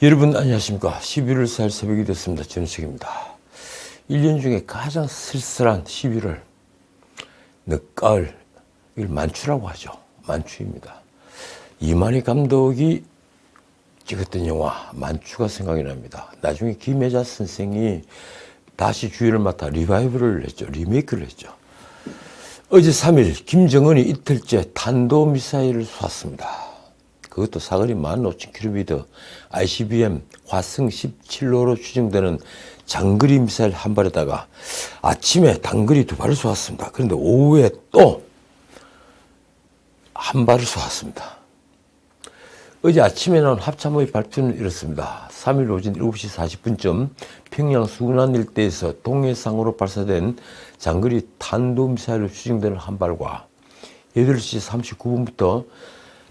여러분 안녕하십니까. 11월 4일 새벽이 됐습니다. 전우식입니다. 1년 중에 가장 쓸쓸한 11월 늦가을, 이걸 만추라고 하죠. 만추입니다. 이만희 감독이 찍었던 영화 만추가 생각이 납니다. 나중에 김혜자 선생이 다시 주연을 맡아 리바이벌을 했죠. 리메이크를 했죠. 어제 3일 김정은이 이틀째 탄도미사일을 쏘았습니다. 그것도 사거리 15,000km ICBM 화성 17호로 추정되는 장거리 미사일 한 발에다가 아침에 단거리 2발을 쏘았습니다. 그런데 오후에 또 한 발을 쏘았습니다. 어제 아침에 나온 합참의 발표는 이렇습니다. 3일 오전 7시 40분쯤 평양 수nan 일대에서 동해상으로 발사된 장거리 탄도미사일로 추정되는 한 발과 8시 39분부터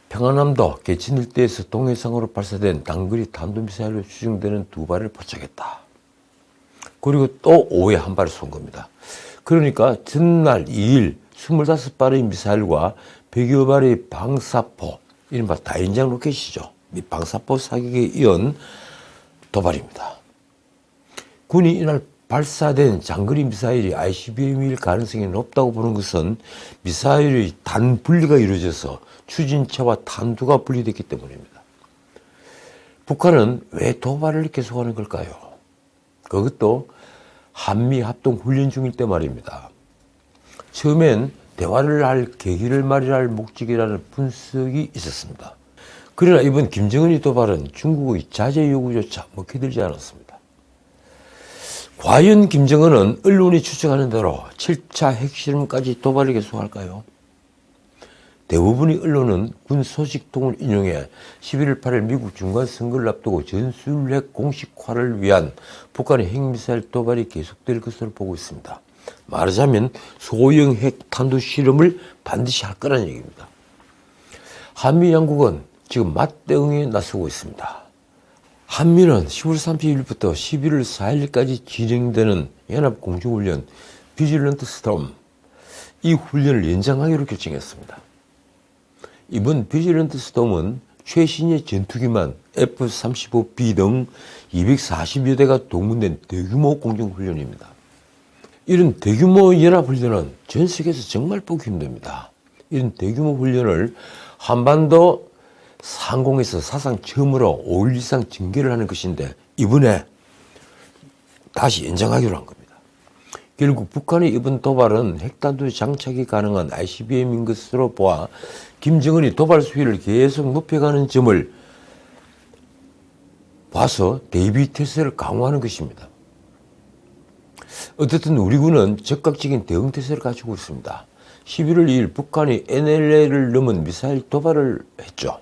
평안남도 개천 일대에서 동해상으로 발사된 단거리 탄도미사일로 추정되는 2발을 포착했다. 그리고 또 오후에 한 발을 쏜 겁니다. 그러니까 전날 2일 25발의 미사일과 100여 발의 방사포, 이른바 다인장 로켓이죠. 이 방사포 사격에 이은 도발입니다. 군이 이날 발사된 장거리 미사일이 ICBM일 가능성이 높다고 보는 것은 미사일의 단 분리가 이루어져서 추진체와 탄두가 분리됐기 때문입니다. 북한은 왜 도발을 계속하는 걸까요? 그것도 한미 합동 훈련 중일 때 말입니다. 처음엔 대화를 할 계기를 마련할 목적이라는 분석이 있었습니다. 그러나 이번 김정은이 도발은 중국의 자제 요구조차 먹혀들지 않았습니다. 과연 김정은은 언론이 추측하는 대로 7차 핵실험까지 도발을 계속할까요? 대부분의 언론은 군 소식통을 인용해 11월 8일 미국 중간선거를 앞두고 전술핵 공식화를 위한 북한의 핵미사일 도발이 계속될 것으로 보고 있습니다. 말하자면 소형 핵 탄두 실험을 반드시 할 거라는 얘기입니다. 한미 양국은 지금 맞대응에 나서고 있습니다. 한미는 10월 30일부터 11월 4일까지 진행되는 연합공중훈련 비질런트 스톰, 이 훈련을 연장하기로 결정했습니다. 이번 비질런트 스톰은 최신의 전투기만 F-35B 등 240여 대가 동원된 대규모 공중훈련입니다. 이런 대규모 연합훈련은 전 세계에서 정말 보기 힘듭니다. 이런 대규모 훈련을 한반도 상공에서 사상 처음으로 5일 이상 전개를 하는 것인데 이번에 다시 연장하기로 한 겁니다. 결국 북한의 이번 도발은 핵탄두 장착이 가능한 ICBM인 것으로 보아 김정은이 도발 수위를 계속 높여가는 점을 봐서 대비 태세를 강화하는 것입니다. 어쨌든 우리 군은 적극적인 대응 태세를 가지고 있습니다. 11월 2일 북한이 NLL을 넘은 미사일 도발을 했죠.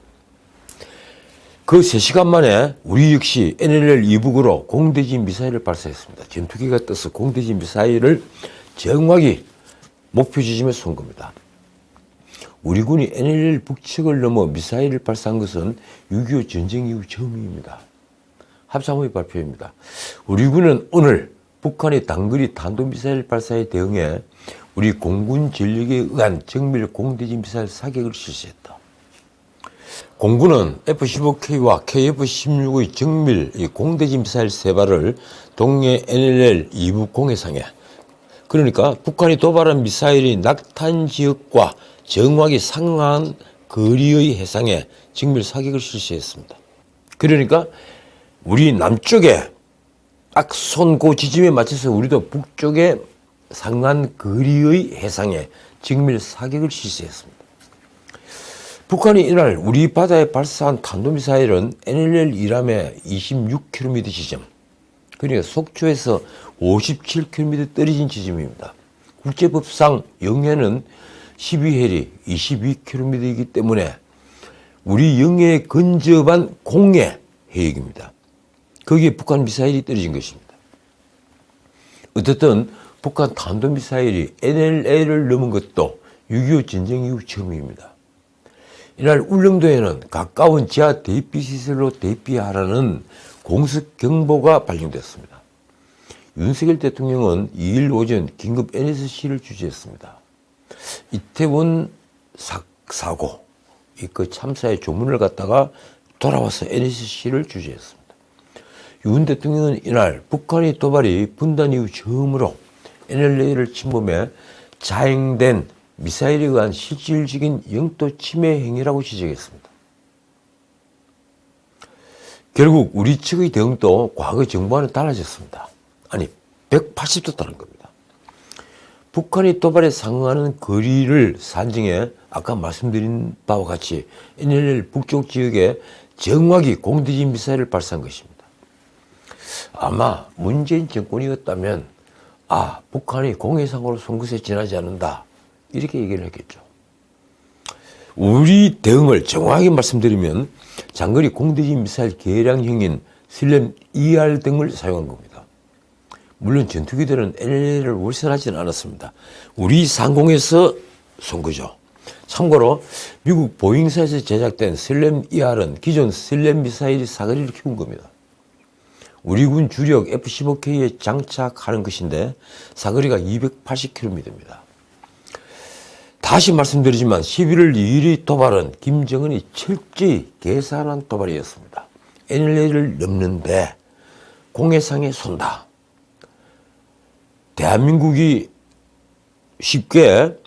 그 3시간 만에 우리 역시 NLL 이북으로 공대지 미사일을 발사했습니다. 전투기가 떠서 공대지 미사일을 정확히 목표 지점에 쏜 겁니다. 우리 군이 NLL 북측을 넘어 미사일을 발사한 것은 6.25 전쟁 이후 처음입니다. 합참의 발표입니다. 우리 군은 오늘 북한의 단거리 탄도미사일 발사에 대응해 우리 공군 전력에 의한 정밀 공대지 미사일 사격을 실시했다. 공군은 F-15K와 KF-16의 정밀 공대지 미사일 3발을 동해 NLL 이북 공해상에, 그러니까 북한이 도발한 미사일이 낙탄 지역과 정확히 상응한 거리의 해상에 정밀 사격을 실시했습니다. 그러니까 우리 남쪽에 딱 쏜 그 지점에 맞춰서 우리도 북쪽에 상한 거리의 해상에 정밀 사격을 실시했습니다. 북한이 이날 우리 바다에 발사한 탄도미사일은 NLL 이람의 26km 지점, 그러니까 속초에서 57km 떨어진 지점입니다. 국제법상 영해는 12해리 22km이기 때문에 우리 영해에 근접한 공해 해역입니다. 거기에 북한 미사일이 떨어진 것입니다. 어쨌든 북한 탄도미사일이 NLL을 넘은 것도 6.25 전쟁 이후 처음입니다. 이날 울릉도에는 가까운 지하 대피시설로 대피하라는 공습 경보가 발령됐습니다. 윤석열 대통령은 2일 오전 긴급 NSC를 주재했습니다. 이태원 사고, 그 참사의 조문을 갖다가 돌아와서 NSC를 주재했습니다. 윤 대통령은 이날 북한의 도발이 분단 이후 처음으로 NLL을 침범해 자행된 미사일에 의한 실질적인 영토 침해 행위라고 지적했습니다. 결국 우리 측의 대응도 과거 정부와는 달라졌습니다. 아니 180도 다른 겁니다. 북한의 도발에 상응하는 거리를 산정해 아까 말씀드린 바와 같이 NLL 북쪽 지역에 정확히 공대지 미사일을 발사한 것입니다. 아마 문재인 정권이었다면 북한이 공해상으로 송곳에 지나지 않는다 이렇게 얘기를 했겠죠. 우리 대응을 정확하게 말씀드리면 장거리 공대지 미사일 개량형인 슬램 ER 등을 사용한 겁니다. 물론 전투기들은 NLL을 월선하지는 않았습니다. 우리 상공에서 쏜 거죠. 참고로 미국 보잉사에서 제작된 슬램 ER은 기존 슬램 미사일이 사거리를 키운 겁니다. 우리 군 주력 F-15K에 장착하는 것인데 사거리가 280km입니다. 다시 말씀드리지만 11월 2일의 도발은 김정은이 철저히 계산한 도발이었습니다. NLL을 넘는데 공해상에 쏜다. 대한민국이 쉽게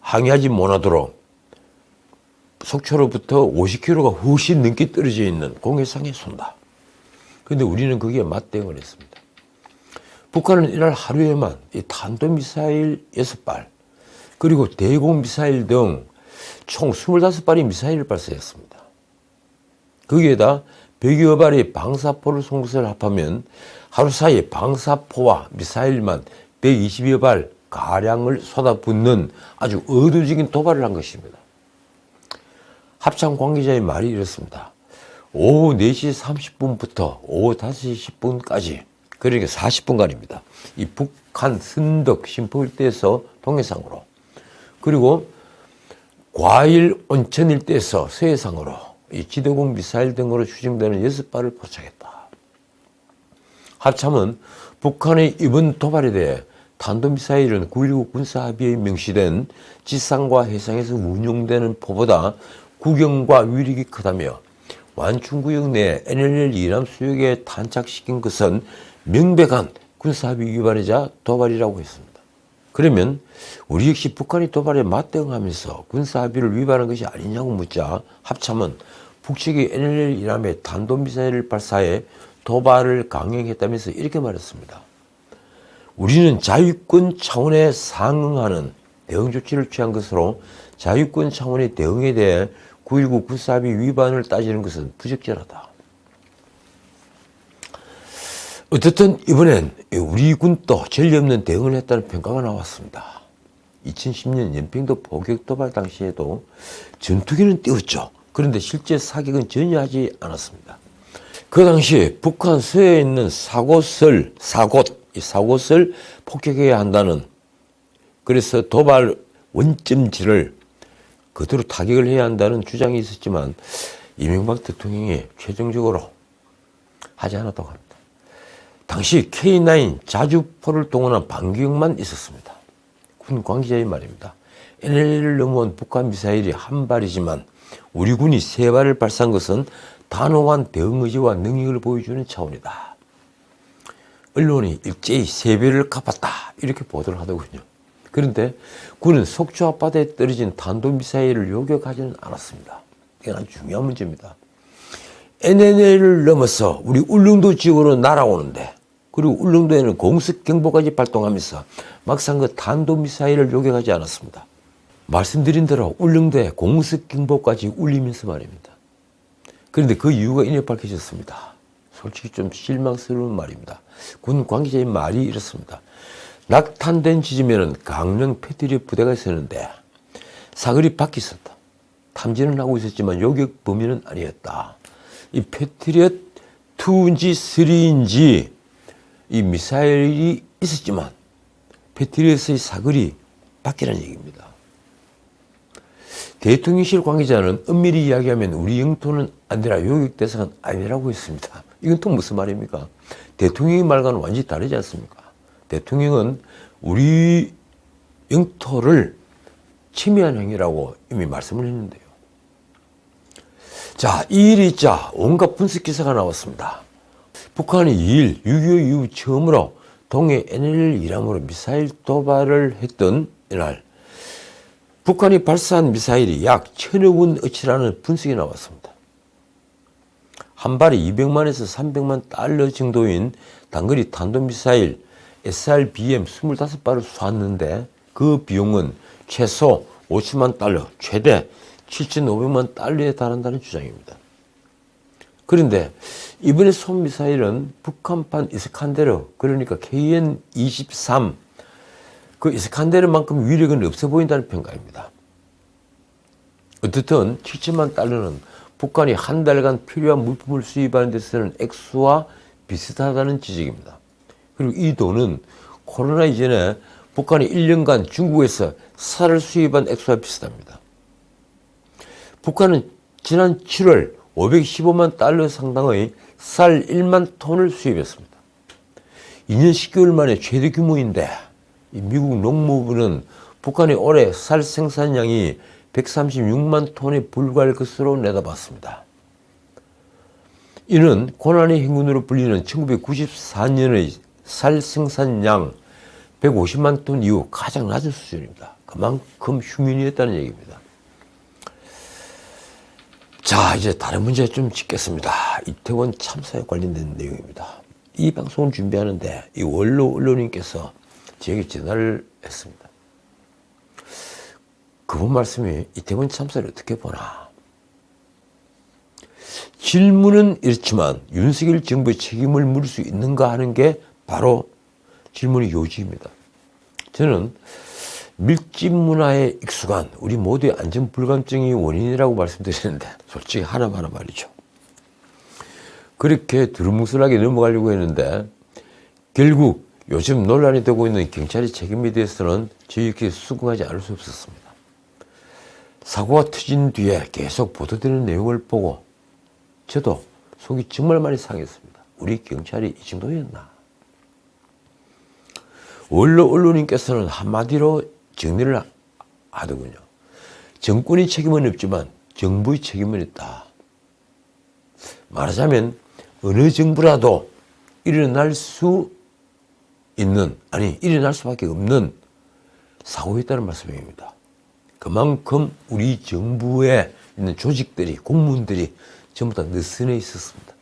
항해하지 못하도록 속초로부터 50km가 훨씬 넘게 떨어져 있는 공해상에 쏜다. 그런데 우리는 거기에 맞대응을 했습니다. 북한은 이날 하루에만 이 탄도미사일 6발 그리고 대공미사일 등 총 25발의 미사일을 발사했습니다. 거기에다 100여 발의 방사포를 쏜 것을 합하면 하루 사이에 방사포와 미사일만 120여 발 가량을 쏟아붓는 아주 의도적인 도발을 한 것입니다. 합참 관계자의 말이 이렇습니다. 오후 4시 30분부터 오후 5시 10분까지 그러니까 40분간입니다. 이 북한 선덕 신포 일대에서 동해상으로 그리고 과일 온천 일대에서 서해상으로 이 지대공 미사일 등으로 추정되는 6발을 포착했다. 합참은 북한의 이번 도발에 대해 탄도미사일은 9.19 군사합의에 명시된 지상과 해상에서 운용되는 포보다 구경과 위력이 크다며 완충구역 내 NLL 이남 수역에 탄착시킨 것은 명백한 군사합의 위반이자 도발이라고 했습니다. 그러면 우리 역시 북한이 도발에 맞대응하면서 군사합의를 위반한 것이 아니냐고 묻자 합참은 북측이 NLL 이남에 탄도미사일을 발사해 도발을 강행했다면서 이렇게 말했습니다. 우리는 자유권 차원에 상응하는 대응 조치를 취한 것으로 자유권 차원의 대응에 대해 9.19 군사합의 위반을 따지는 것은 부적절하다. 어쨌든 이번엔 우리 군도 전례 없는 대응을 했다는 평가가 나왔습니다. 2010년 연평도 포격 도발 당시에도 전투기는 띄웠죠. 그런데 실제 사격은 전혀 하지 않았습니다. 그 당시 북한 서해에 있는 사곳을 폭격해야 한다는 그래서 도발 원점지를 그대로 타격을 해야 한다는 주장이 있었지만 이명박 대통령이 최종적으로 하지 않았다고 합니다. 당시 K9 자주포를 동원한 반기역만 있었습니다. 군 관계자의 말입니다. NLL을 넘어온 북한 미사일이 한 발이지만 우리 군이 3발을 발사한 것은 단호한 대응 의지와 능력을 보여주는 차원이다. 언론이 일제히 3배를 갚았다 이렇게 보도를 하더군요. 그런데 군은 속초 앞바다에 떨어진 탄도미사일을 요격하지는 않았습니다. 이게 아주 중요한 문제입니다. NLL을 넘어서 우리 울릉도 지역으로 날아오는데 그리고 울릉도에는 공습경보까지 발동하면서 막상 그 탄도미사일을 요격하지 않았습니다. 말씀드린 대로 울릉도에 공습경보까지 울리면서 말입니다. 그런데 그 이유가 이내 밝혀졌습니다. 솔직히 좀 실망스러운 말입니다. 군 관계자의 말이 이렇습니다. 낙탄된 지점에는 강령 패트리엇 부대가 있었는데 사거리 밖에 있었다. 탐지는 하고 있었지만 요격 범위는 아니었다. 이 패트리엇 2인지 3인지 이 미사일이 있었지만 패트리엇의 사거리 밖이라는 얘기입니다. 대통령실 관계자는 엄밀히 이야기하면 우리 영토는 아니라 요격 대상은 아니라고 했습니다. 이건 또 무슨 말입니까? 대통령의 말과는 완전히 다르지 않습니까? 대통령은 우리 영토를 침해한 행위라고 이미 말씀을 했는데요. 자, 이 일이 있자 온갖 분석 기사가 나왔습니다. 북한이 2일 6.25 이후 처음으로 동해 NLL 이람으로 미사일 도발을 했던 이날 북한이 발사한 미사일이 약 1000여 원어치라는 분석이 나왔습니다. 한 발에 200만에서 300만 달러 정도인 단거리 탄도미사일 SRBM 25발을 쏘았는데 그 비용은 최소 50만 달러, 최대 7,500만 달러에 달한다는 주장입니다. 그런데 이번에 쏜 미사일은 북한판 이스칸데르, 그러니까 KN-23, 그 이스칸데르만큼 위력은 없어 보인다는 평가입니다. 어떻든 7천만 달러는 북한이 한 달간 필요한 물품을 수입하는 데 쓰는 액수와 비슷하다는 지적입니다. 그리고 이 돈은 코로나 이전에 북한이 1년간 중국에서 쌀을 수입한 액수와 비슷합니다. 북한은 지난 7월 515만 달러 상당의 쌀 1만 톤을 수입했습니다. 2년 10개월 만에 최대 규모인데 미국 농무부는 북한의 올해 쌀 생산량이 136만 톤에 불과할 것으로 내다봤습니다. 이는 고난의 행군으로 불리는 1994년의 쌀 생산량 150만 톤 이후 가장 낮은 수준입니다. 그만큼 흉인이었다는 얘기입니다. 자, 이제 다른 문제 좀 짚겠습니다. 이태원 참사에 관련된 내용입니다. 이 방송을 준비하는데 이 원로 언론인께서 저에게 전화를 했습니다. 그분 말씀이 이태원 참사를 어떻게 보나. 질문은 이렇지만 윤석열 정부의 책임을 물을 수 있는가 하는 게 바로 질문의 요지입니다. 저는 밀집 문화에 익숙한 우리 모두의 안전 불감증이 원인이라고 말씀드리는데 솔직히 하나마나 말이죠. 그렇게 두루뭉술하게 넘어가려고 했는데 결국 요즘 논란이 되고 있는 경찰의 책임에 대해서는 저희에게 수긍하지 않을 수 없었습니다. 사고가 터진 뒤에 계속 보도되는 내용을 보고 저도 속이 정말 많이 상했습니다. 우리 경찰이 이 정도였나? 원로 언론인께서는 한마디로 정리를 하더군요. 정권의 책임은 없지만 정부의 책임은 있다. 말하자면 어느 정부라도 일어날 수 있는, 아니 일어날 수밖에 없는 사고였다는 말씀입니다. 그만큼 우리 정부에 있는 조직들이, 공무원들이 전부 다 느슨해 있었습니다.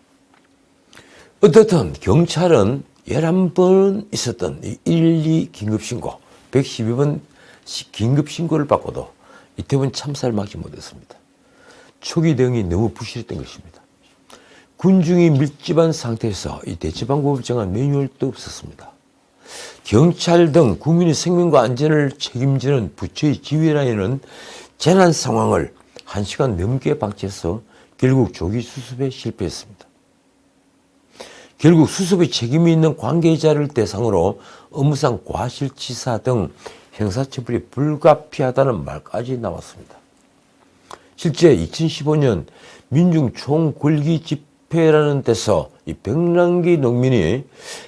어떻든 경찰은 11번 있었던 112 긴급신고, 112번 긴급신고를 받고도 이태원 참사를 막지 못했습니다. 초기 대응이 너무 부실했던 것입니다. 군중이 밀집한 상태에서 이 대처방법을 정한 매뉴얼도 없었습니다. 경찰 등 국민의 생명과 안전을 책임지는 부처의 지휘라인은 재난 상황을 1시간 넘게 방치해서 결국 조기 수습에 실패했습니다. 결국 수습의 책임이 있는 관계자를 대상으로 업무상 과실치사 등 형사처벌이 불가피하다는 말까지 나왔습니다. 실제 2015년 민중 총궐기 집회라는 데서 이 백남기 농민이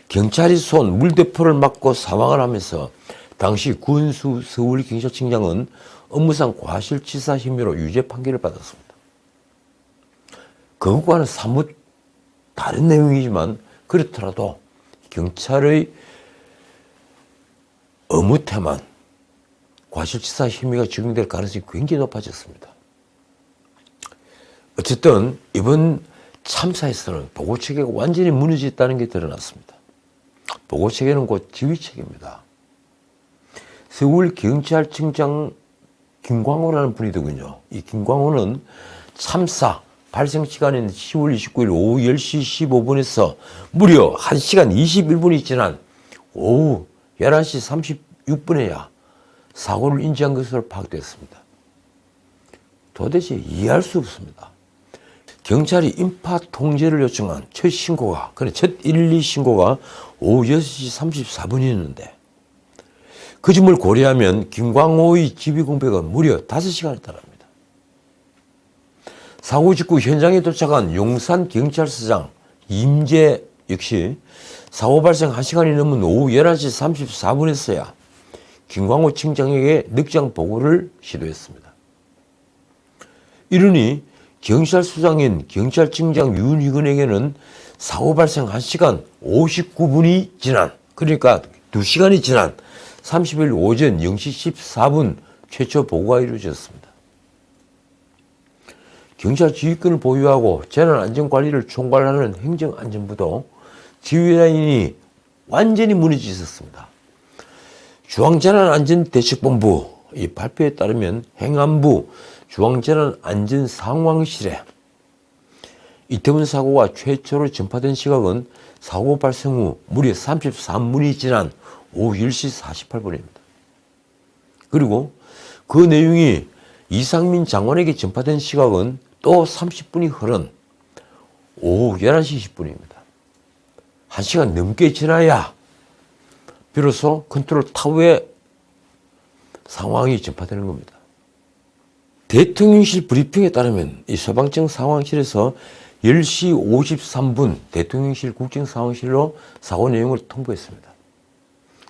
경찰이 쏜 물대포를 맞고 사망을 하면서 당시 구은수 서울경찰청장은 업무상 과실치사 혐의로 유죄 판결을 받았습니다. 그것과는 사뭇 다른 내용이지만 그렇더라도 경찰의 업무태만 과실치사 혐의가 적용될 가능성이 굉장히 높아졌습니다. 어쨌든 이번 참사에서는 보고체계가 완전히 무너졌다는 게 드러났습니다. 보고체계는 곧 지휘체계입니다. 서울경찰청장 김광호라는 분이더군요. 이 김광호는 참사 발생 시간인 10월 29일 오후 10시 15분에서 무려 1시간 21분이 지난 오후 11시 36분에야 사고를 인지한 것으로 파악됐습니다. 도대체 이해할 수 없습니다. 경찰이 인파 통제를 요청한 첫 신고가, 첫 112 신고가 오후 6시 34분이었는데 그 점을 고려하면 김광호의 지휘 공백은 무려 5시간에 달합니다. 사고 직후 현장에 도착한 용산경찰서장 임재 역시 사고 발생 1시간이 넘은 오후 11시 34분에서야 김광호 청장에게 늑장 보고를 시도했습니다. 이러니 경찰서장인 경찰청장 윤희근에게는 사고 발생 1시간 59분이 지난, 그러니까 2시간이 지난 30일 오전 0시 14분 최초 보고가 이루어졌습니다. 경찰 지휘권을 보유하고 재난안전관리를 총괄하는 행정안전부도 지휘라인이 완전히 무너져 있었습니다. 중앙재난안전대책본부 이 발표에 따르면 행안부 중앙재난안전상황실에 이태원 사고가 최초로 전파된 시각은 사고 발생 후 무려 33분이 지난 오후 10시 48분입니다. 그리고 그 내용이 이상민 장관에게 전파된 시각은 또 30분이 흐른 오후 11시 10분입니다. 1시간 넘게 지나야 비로소 컨트롤 타워의 상황이 전파되는 겁니다. 대통령실 브리핑에 따르면 이 소방청 상황실에서 10시 53분 대통령실 국정상황실로 사고 내용을 통보했습니다.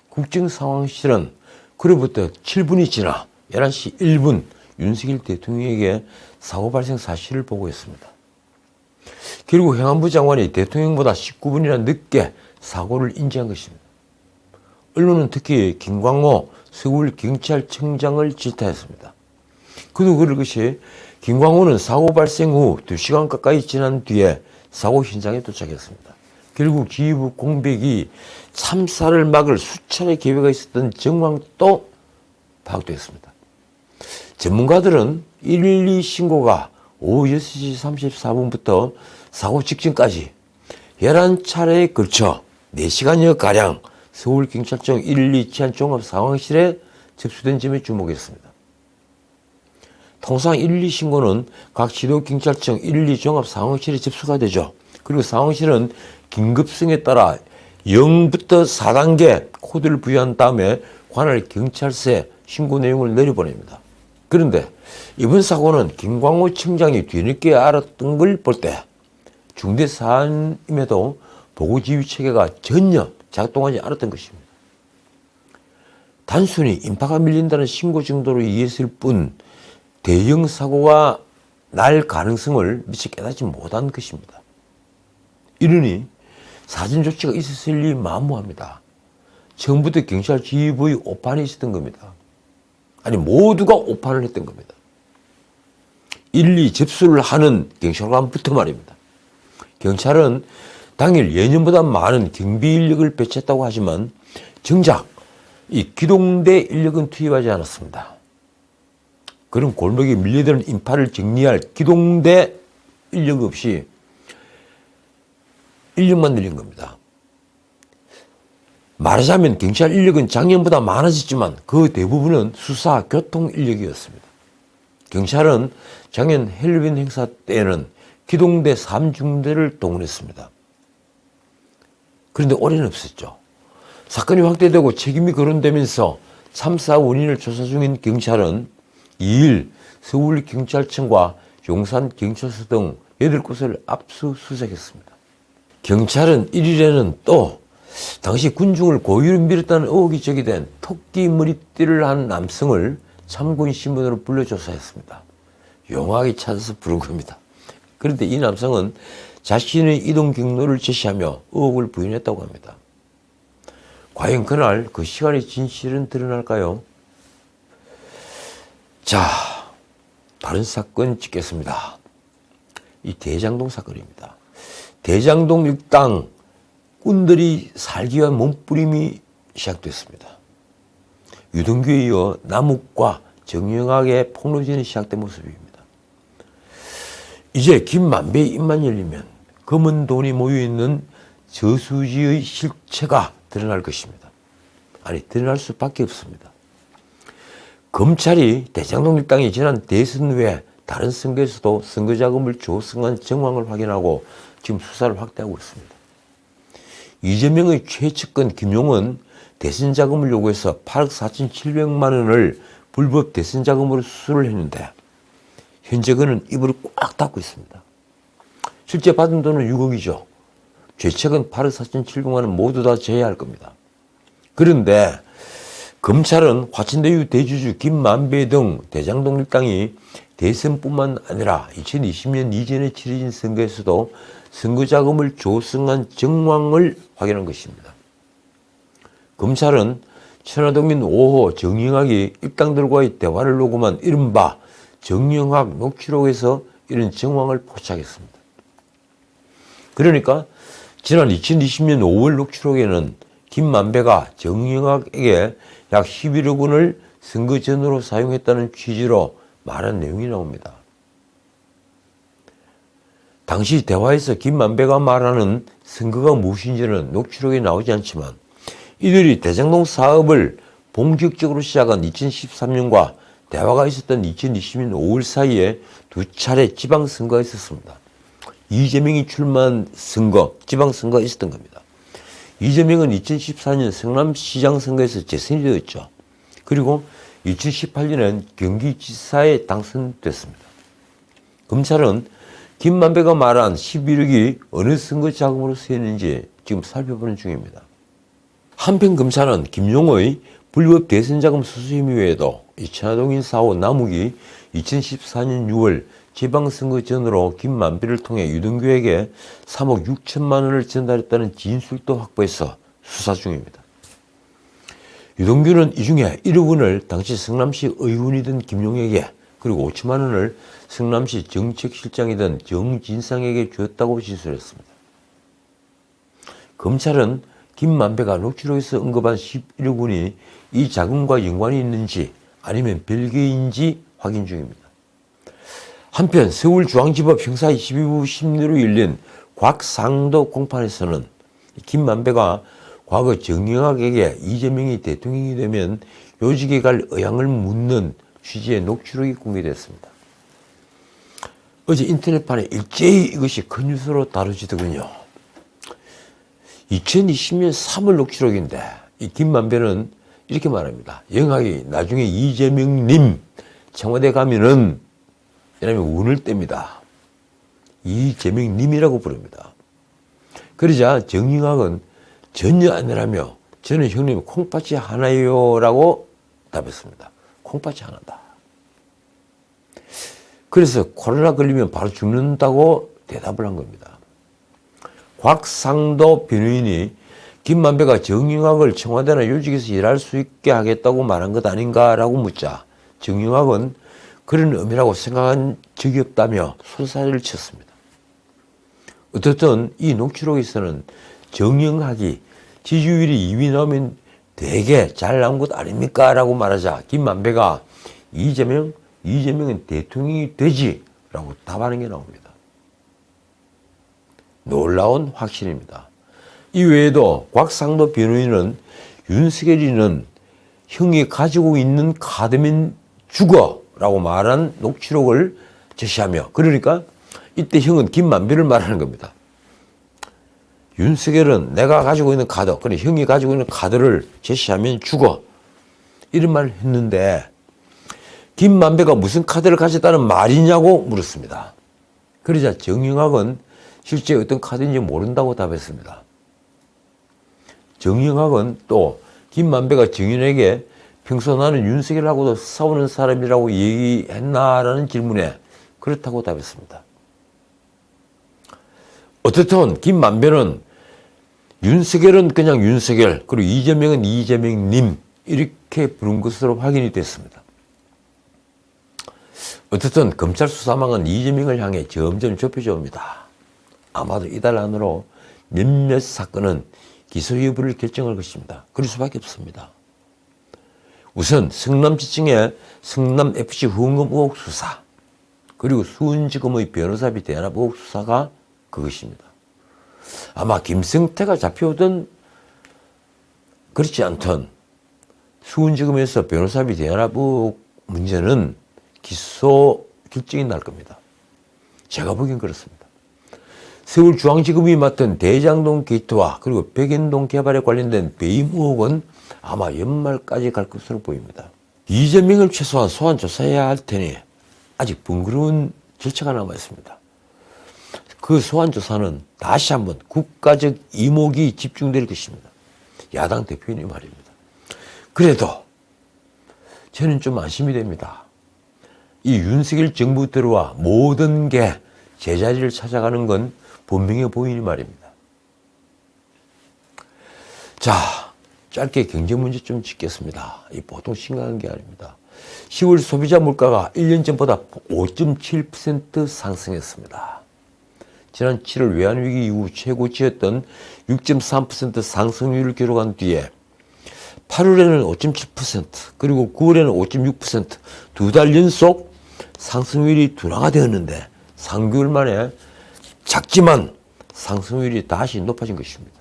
국정상황실은 그로부터 7분이 지나 11시 1분 윤석열 대통령에게 사고 발생 사실을 보고했습니다. 결국 행안부 장관이 대통령보다 19분이나 늦게 사고를 인지한 것입니다. 언론은 특히 김광호 서울경찰청장을 질타했습니다. 그도 그럴 것이 김광호는 사고 발생 후 2시간 가까이 지난 뒤에 사고 현장에 도착했습니다. 결국 지휘부 공백이 참사를 막을 수차례 기회가 있었던 정황도 파악됐습니다. 전문가들은 112 신고가 오후 6시 34분부터 사고 직전까지 11차례에 걸쳐 4시간여가량 서울경찰청 112 치안종합상황실에 접수된 점에 주목했습니다. 통상 112 신고는 각 지도경찰청 112 종합상황실에 접수가 되죠. 그리고 상황실은 긴급성에 따라 0부터 4단계 코드를 부여한 다음에 관할 경찰서에 신고 내용을 내려보냅니다. 그런데 이번 사고는 김광호 청장이 뒤늦게 알았던 걸 볼 때 중대 사안임에도 보고지휘 체계가 전혀 작동하지 않았던 것입니다. 단순히 인파가 밀린다는 신고 정도로 이해했을 뿐 대형 사고가 날 가능성을 미처 깨닫지 못한 것입니다. 이러니 사전 조치가 있었을 리 만무합니다. 처음부터 경찰 지휘부의 오판이 있었던 겁니다. 아니 모두가 오판을 했던 겁니다. 112 접수를 하는 경찰관부터 말입니다. 경찰은 당일 예년보다 많은 경비 인력을 배치했다고 하지만 정작 이 기동대 인력은 투입하지 않았습니다. 그럼 골목에 밀려드는 인파를 정리할 기동대 인력 없이 인력만 늘린 겁니다. 말하자면 경찰 인력은 작년보다 많아졌지만 그 대부분은 수사, 교통 인력이었습니다. 경찰은 작년 헬로윈 행사 때에는 기동대 3중대를 동원했습니다. 그런데 올해는 없었죠. 사건이 확대되고 책임이 거론되면서 참사 원인을 조사 중인 경찰은 2일 서울경찰청과 용산경찰서 등 8곳을 압수수색했습니다. 경찰은 1일에는 또 당시 군중을 고의로 밀었다는 의혹이 제기된 토끼 머리띠를 한 남성을 참고인 신분으로 불러 조사했습니다. 용하게 찾아서 부른 겁니다. 그런데 이 남성은 자신의 이동 경로를 제시하며 의혹을 부인했다고 합니다. 과연 그날 그 시간의 진실은 드러날까요? 자, 다른 사건 찍겠습니다. 이 대장동 사건입니다. 대장동 일당 꾼들이 살기 위한 몸부림이 시작됐습니다. 유동규에 이어 남욱과 정영학의 폭로전이 시작된 모습입니다. 이제 김만배의 입만 열리면 검은 돈이 모여있는 저수지의 실체가 드러날 것입니다. 아니, 드러날 수밖에 없습니다. 검찰이 대장동 일당이 지난 대선 외에 다른 선거에서도 선거자금을 조성한 정황을 확인하고 지금 수사를 확대하고 있습니다. 이재명의 최측근 김용은 대선 자금을 요구해서 8억 4,700만 원을 불법 대선 자금으로 수수를 했는데 현재 그는 입을 꽉 닫고 있습니다. 실제 받은 돈은 6억이죠. 최측은 8억 4,700만 원 모두 다 제외할 겁니다. 그런데 검찰은 화천대유 대주주 김만배 등 대장동 일당이 대선뿐만 아니라 2020년 이전에 치러진 선거에서도 선거자금을 조성한 정황을 확인한 것입니다. 검찰은 천화동인 5호 정영학이 일당들과의 대화를 녹음한 이른바 정영학 녹취록에서 이런 정황을 포착했습니다. 그러니까 지난 2020년 5월 녹취록에는 김만배가 정영학에게 약 11억 원을 선거 전으로 사용했다는 취지로 말한 내용이 나옵니다. 당시 대화에서 김만배가 말하는 선거가 무엇인지는 녹취록에 나오지 않지만 이들이 대장동 사업을 본격적으로 시작한 2013년과 대화가 있었던 2020년 5월 사이에 두 차례 지방선거가 있었습니다. 이재명이 출마한 선거, 지방선거가 있었던 겁니다. 이재명은 2014년 성남시장 선거에서 재선이 되었죠. 그리고 2018년엔 경기지사에 당선됐습니다. 검찰은 김만배가 말한 11억이 어느 선거 자금으로 쓰였는지 지금 살펴보는 중입니다. 한편 검찰은 김용의 불법 대선자금 수수 혐의 외에도 천화동인 4호 남욱이 2014년 6월 지방선거 전으로 김만배를 통해 유동규에게 3억 6천만 원을 전달했다는 진술도 확보해서 수사 중입니다. 유동규는 이 중에 1억 원을 당시 성남시 의원이던 김용에게 그리고 5천만 원을 성남시 정책실장이던 정진상에게 주었다고 진술했습니다. 검찰은 김만배가 녹취록에서 언급한 11억 원이 이 자금과 연관이 있는지 아니면 별개인지 확인 중입니다. 한편 서울중앙지법 형사 22부 심리로 열린 곽상도 공판에서는 김만배가 과거 정영학에게 이재명이 대통령이 되면 요직에 갈 의향을 묻는 취지의 녹취록이 공개됐습니다. 어제 인터넷판에 일제히 이것이 큰 뉴스로 다뤄지더군요. 2020년 3월 녹취록인데 이 김만배는 이렇게 말합니다. 영학이 나중에 이재명님 청와대 가면은 이러면 운을 뗍니다. 이재명님이라고 부릅니다. 그러자 정영학은 전혀 아니라며 저는 형님 콩팥이 하나요 라고 답했습니다. 콩팥이 하나다. 그래서 코로나 걸리면 바로 죽는다고 대답을 한 겁니다. 곽상도 변호인이 김만배가 정영학을 청와대나 요직에서 일할 수 있게 하겠다고 말한 것 아닌가라고 묻자 정영학은 그런 의미라고 생각한 적이 없다며 소사를 쳤습니다. 어떻든 이 녹취록에서는 정영학이 지지율이 2위 나오면 되게 잘 나온 것 아닙니까? 라고 말하자 김만배가 이재명은 대통령이 되지 라고 답하는 게 나옵니다. 놀라운 확신입니다. 이외에도 곽상도 변호인은 윤석열이는 형이 가지고 있는 카드면 죽어 라고 말한 녹취록을 제시하며 그러니까 이때 형은 김만배를 말하는 겁니다. 윤석열은 내가 가지고 있는 카드, 그래 형이 가지고 있는 카드를 제시하면 죽어 이런 말을 했는데 김만배가 무슨 카드를 가졌다는 말이냐고 물었습니다. 그러자 정영학은 실제 어떤 카드인지 모른다고 답했습니다. 정영학은 또 김만배가 정윤에게 평소 나는 윤석열하고도 싸우는 사람이라고 얘기했나라는 질문에 그렇다고 답했습니다. 어쨌든 김만배는 윤석열은 그냥 윤석열 그리고 이재명은 이재명님 이렇게 부른 것으로 확인이 됐습니다. 어쨌든 검찰 수사망은 이재명을 향해 점점 좁혀져 옵니다. 아마도 이달 안으로 몇몇 사건은 기소 여부를 결정할 것입니다. 그럴 수밖에 없습니다. 우선 성남지청의 성남FC 후원금 의혹 수사 그리고 수원지검의 변호사비 대납 의혹 수사가 그것입니다. 아마 김성태가 잡혀오든 그렇지 않든 수원지검에서 변호사비 대납 의혹 문제는 기소 결정이 날 겁니다. 제가 보기엔 그렇습니다. 서울중앙지검이 맡은 대장동 게이트와 그리고 백연동 개발에 관련된 배임 의혹은 아마 연말까지 갈 것으로 보입니다. 이재명을 최소한 소환 조사해야 할 테니 아직 번거로운 절차가 남아 있습니다. 그 소환 조사는 다시 한번 국가적 이목이 집중될 것입니다. 야당 대표인이 말입니다. 그래도 저는 좀 안심이 됩니다. 이 윤석열 정부 들어와 모든 게 제자리를 찾아가는 건 분명해 보이니 말입니다. 자, 짧게 경제 문제 좀 짚겠습니다. 이 보통 심각한 게 아닙니다. 10월 소비자 물가가 1년 전보다 5.7% 상승했습니다. 지난 7월 외환위기 이후 최고치였던 6.3% 상승률을 기록한 뒤에 8월에는 5.7%, 그리고 9월에는 5.6%, 두 달 연속 상승률이 둔화가 되었는데 3개월 만에 작지만 상승률이 다시 높아진 것입니다.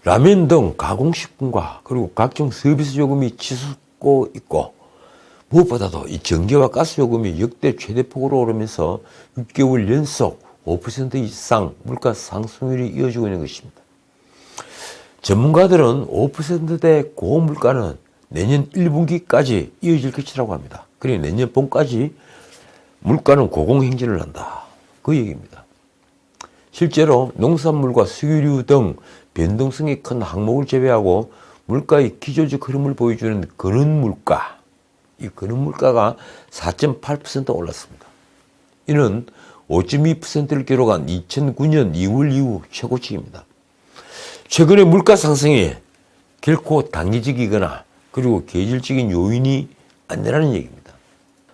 라면 등 가공식품과 그리고 각종 서비스 요금이 치솟고 있고, 무엇보다도 이 전기와 가스 요금이 역대 최대폭으로 오르면서 6개월 연속 5% 이상 물가 상승률이 이어지고 있는 것입니다. 전문가들은 5%대 고물가는 내년 1분기까지 이어질 것이라고 합니다. 그리고 내년 봄까지 물가는 고공행진을 한다. 그 얘기입니다. 실제로 농산물과 석유류 등 변동성이 큰 항목을 제외하고 물가의 기조적 흐름을 보여주는 근원물가, 이 근원물가가 4.8% 올랐습니다. 이는 5.2%를 기록한 2009년 2월 이후 최고치입니다. 최근의 물가 상승이 결코 단기적이거나 그리고 계절적인 요인이 아니라는 얘기입니다.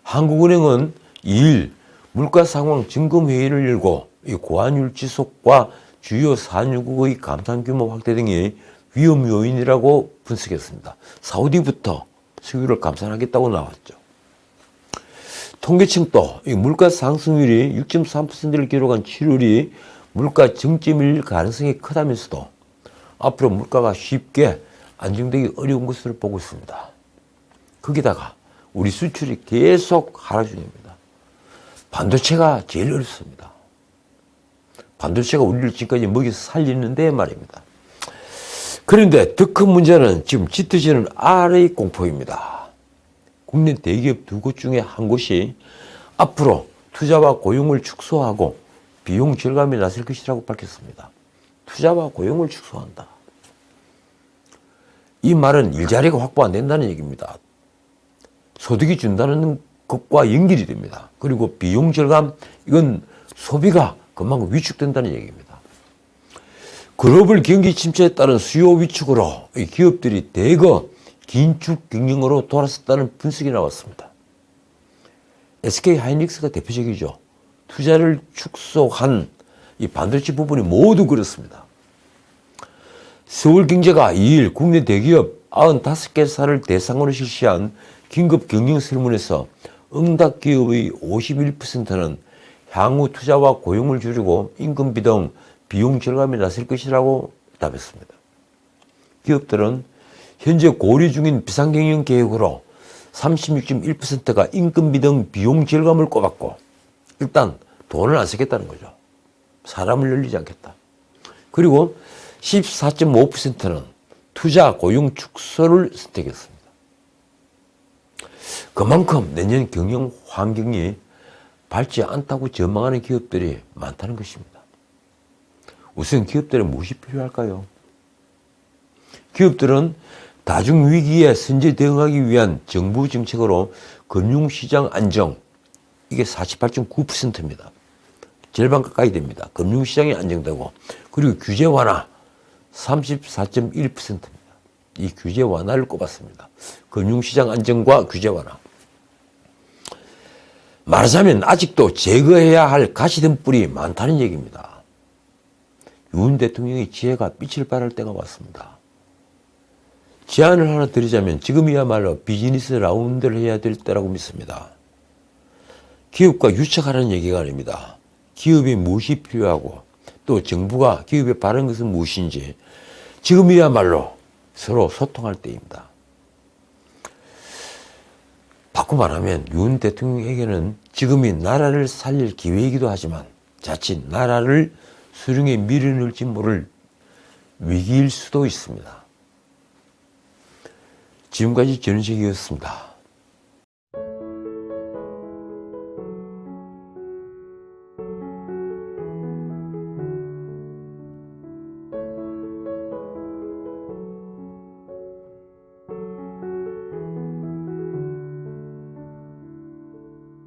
한국은행은 2일 물가 상황 점검 회의를 열고 이 고환율 지속과 주요 산유국의 감산 규모 확대 등이 위험 요인이라고 분석했습니다. 사우디부터 석유를 감산하겠다고 나왔죠. 통계청도 이 물가 상승률이 6.3%를 기록한 7월이 물가 정점일 가능성이 크다면서도 앞으로 물가가 쉽게 안정되기 어려운 것으로 보고 있습니다. 거기다가 우리 수출이 계속 하락 중입니다. 반도체가 제일 어렵습니다. 반도체가 우리를 지금까지 먹여서 살리는데 말입니다. 그런데 더 큰 문제는 지금 짙어지는 RA 공포입니다. 국내 대기업 두 곳 중에 한 곳이 앞으로 투자와 고용을 축소하고 비용 절감에 나설 것이라고 밝혔습니다. 투자와 고용을 축소한다. 이 말은 일자리가 확보 안 된다는 얘기입니다. 소득이 준다는 것과 연결이 됩니다. 그리고 비용 절감, 이건 소비가 그만큼 위축된다는 얘기입니다. 글로벌 경기 침체에 따른 수요 위축으로 이 기업들이 대거 긴축 경영으로 돌아섰다는 분석이 나왔습니다. SK하이닉스가 대표적이죠. 투자를 축소한 이 반도체 부분이 모두 그렇습니다. 서울경제가 2일 국내 대기업 95개사를 대상으로 실시한 긴급 경영 설문에서 응답 기업의 51%는 향후 투자와 고용을 줄이고 임금비 등 비용 절감에 나설 것이라고 답했습니다. 기업들은 현재 고려 중인 비상경영 계획으로 36.1%가 임금비 등 비용 절감을 꼽았고, 일단 돈을 안 쓰겠다는 거죠. 사람을 늘리지 않겠다. 그리고 14.5%는 투자 고용 축소를 선택했습니다. 그만큼 내년 경영 환경이 밝지 않다고 전망하는 기업들이 많다는 것입니다. 우선 기업들은 무엇이 필요할까요? 기업들은 다중위기에 선제 대응하기 위한 정부 정책으로 금융시장 안정, 이게 48.9%입니다. 절반 가까이 됩니다. 금융시장이 안정되고, 그리고 규제 완화 34.1%입니다. 이 규제 완화를 꼽았습니다. 금융시장 안정과 규제 완화. 말하자면 아직도 제거해야 할 가시덤불이 많다는 얘기입니다. 윤 대통령의 지혜가 빛을 발할 때가 왔습니다. 제안을 하나 드리자면 지금이야말로 비즈니스 라운드를 해야 될 때라고 믿습니다. 기업과 유착하라는 얘기가 아닙니다. 기업이 무엇이 필요하고 또 정부가 기업에 바라는 것은 무엇인지 지금이야말로 서로 소통할 때입니다. 바꿔 말하면 윤 대통령에게는 지금이 나라를 살릴 기회이기도 하지만 자칫 나라를 수령에 밀어넣을지 모를 위기일 수도 있습니다. 지금까지 전은식이었습니다.